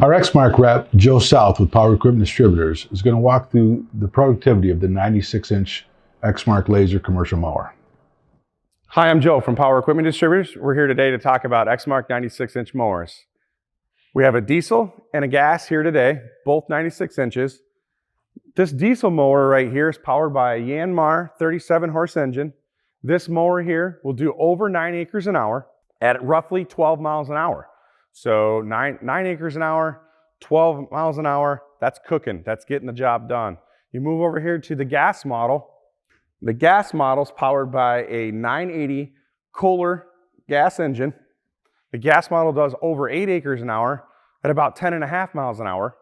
Our Exmark rep, Joe South with Power Equipment Distributors, is going to walk through the productivity of the 96-inch Exmark laser commercial mower. Hi, I'm Joe from Power Equipment Distributors. We're here today to talk about Exmark 96-inch mowers. We have a diesel and a gas here today, both 96 inches. This diesel mower right here is powered by a Yanmar 37 horse engine. This mower here will do over 9 acres an hour at roughly 12 miles an hour. So 9 acres an hour, 12 miles an hour, that's cooking, that's getting the job done. You move over here to the gas model. The gas model is powered by a 980 Kohler gas engine. The gas model does over 8 acres an hour at about 10.5 miles an hour.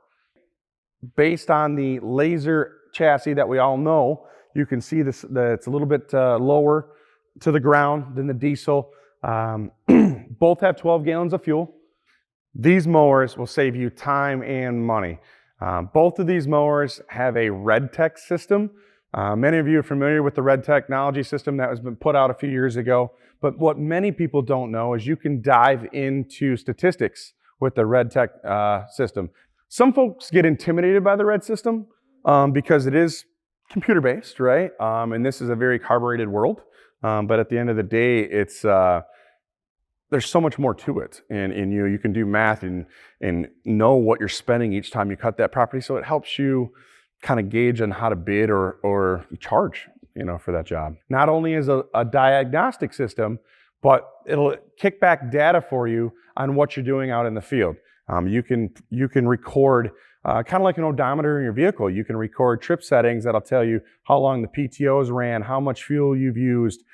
Based on the laser chassis that we all know, you can see this, it's a little bit lower to the ground than the diesel. Both have 12 gallons of fuel. These mowers will save you time and money. Both of these mowers have a RedTech system. Many of you are familiar with the Red Technology system that has been put out a few years ago. But what many people don't know is you can dive into statistics with the RedTech system. Some folks get intimidated by the Red system because it is computer-based, right? And this is a very carbureted world. But at the end of the day, it's there's so much more to it, and you can do math and know what you're spending each time you cut that property, so it helps you kind of gauge on how to bid or charge, for that job. Not only is a diagnostic system, but it'll kick back data for you on what you're doing out in the field. You can record kind of like an odometer in your vehicle. You can record trip settings that'll tell you how long the PTOs ran, how much fuel you've used.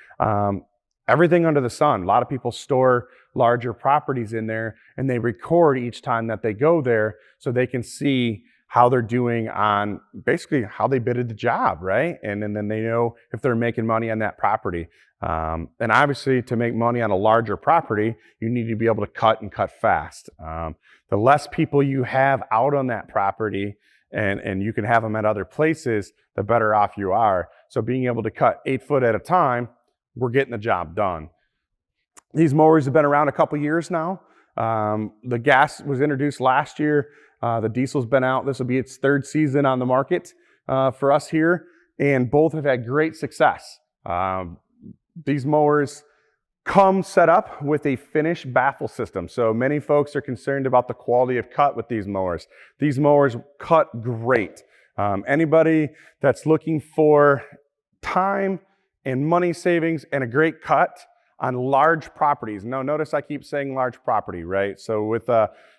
Everything under the sun. A lot of people store larger properties in there and they record each time that they go there so they can see how they're doing on basically how they bidded the job, right? And then they know if they're making money on that property. And obviously to make money on a larger property, you need to be able to cut and cut fast. The less people you have out on that property and you can have them at other places, the better off you are. So being able to cut 8 foot at a time, we're getting the job done. These mowers have been around a couple years now. The gas was introduced last year. The diesel's been out. This will be its 3rd season on the market for us here, and both have had great success. These mowers come set up with a finish baffle system. So many folks are concerned about the quality of cut with these mowers. These mowers cut great. Anybody that's looking for time and money savings and a great cut on large properties. Now notice I keep saying large property, right? So with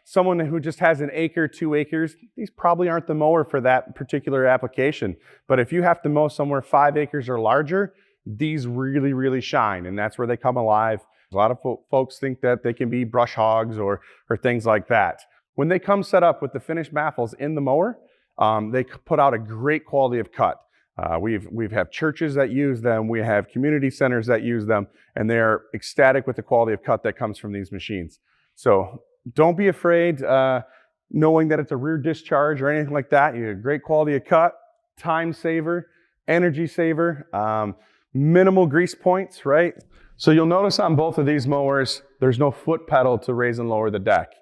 someone who just has 1 acre, 2 acres, these probably aren't the mower for that particular application. But if you have to mow somewhere 5 acres or larger, these really, really shine, and that's where they come alive. A lot of folks think that they can be brush hogs or things like that. When they come set up with the finished baffles in the mower, they put out a great quality of cut. We've have churches that use them, we have community centers that use them, and they're ecstatic with the quality of cut that comes from these machines. So don't be afraid knowing that it's a rear discharge or anything like that. You have a great quality of cut, time saver, energy saver, minimal grease points, right? So you'll notice on both of these mowers, there's no foot pedal to raise and lower the deck.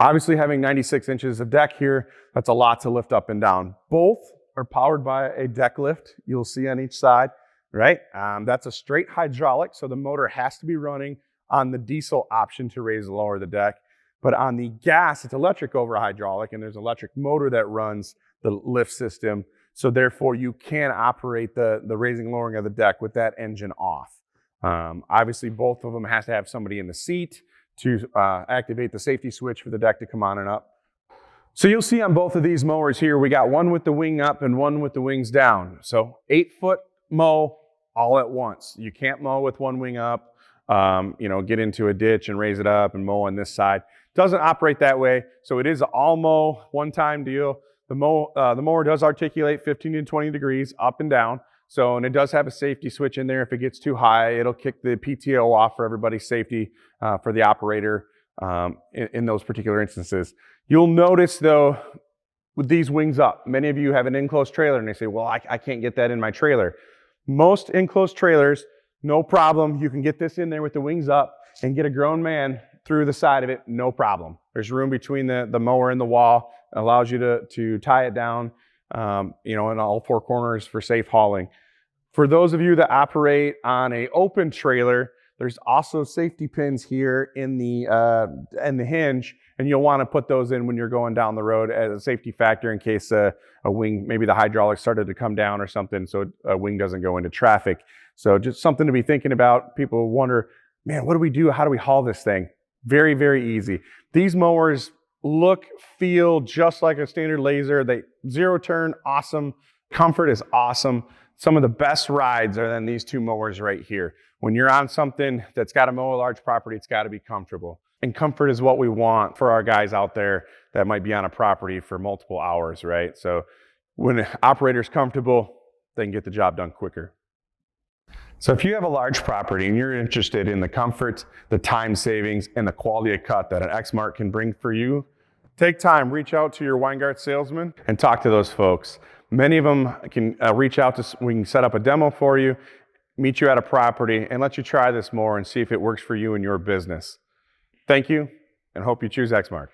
Obviously having 96 inches of deck here, that's a lot to lift up and down. Both are powered by a deck lift you'll see on each side, right? That's a straight hydraulic, so the motor has to be running on the diesel option to raise and lower the deck. But on the gas, it's electric over hydraulic, and there's an electric motor that runs the lift system. So therefore, you can operate the raising and lowering of the deck with that engine off. Obviously, both of them has to have somebody in the seat to activate the safety switch for the deck to come on and up. So you'll see on both of these mowers here, we got one with the wing up and one with the wings down. So 8 foot mow all at once. You can't mow with one wing up, get into a ditch and raise it up and mow on this side. Doesn't operate that way. So it is an all mow, one time deal. The mower does articulate 15 to 20 degrees up and down. So, and it does have a safety switch in there. If it gets too high, it'll kick the PTO off for everybody's safety, for the operator in those particular instances. You'll notice though, with these wings up, many of you have an enclosed trailer and they say, well, I can't get that in my trailer. Most enclosed trailers, no problem. You can get this in there with the wings up and get a grown man through the side of it, no problem. There's room between the mower and the wall. It allows you to tie it down, in all four corners for safe hauling. For those of you that operate on an open trailer, there's also safety pins here in the hinge, and you'll want to put those in when you're going down the road as a safety factor in case a wing, maybe the hydraulics started to come down or something, so a wing doesn't go into traffic. So just something to be thinking about. People wonder, man, what do we do? How do we haul this thing? Very, very easy. These mowers look, feel just like a standard laser. They zero turn, awesome. Comfort is awesome. Some of the best rides are then these two mowers right here. When you're on something that's got to mow a large property, it's got to be comfortable. And comfort is what we want for our guys out there that might be on a property for multiple hours, right? So when an operator's comfortable, they can get the job done quicker. So if you have a large property and you're interested in the comfort, the time savings, and the quality of cut that an Exmark can bring for you, take time, reach out to your Weingart salesman and talk to those folks. Many of them can reach out to, we can set up a demo for you, meet you at a property, and let you try this mower and see if it works for you and your business. Thank you, and hope you choose Exmark.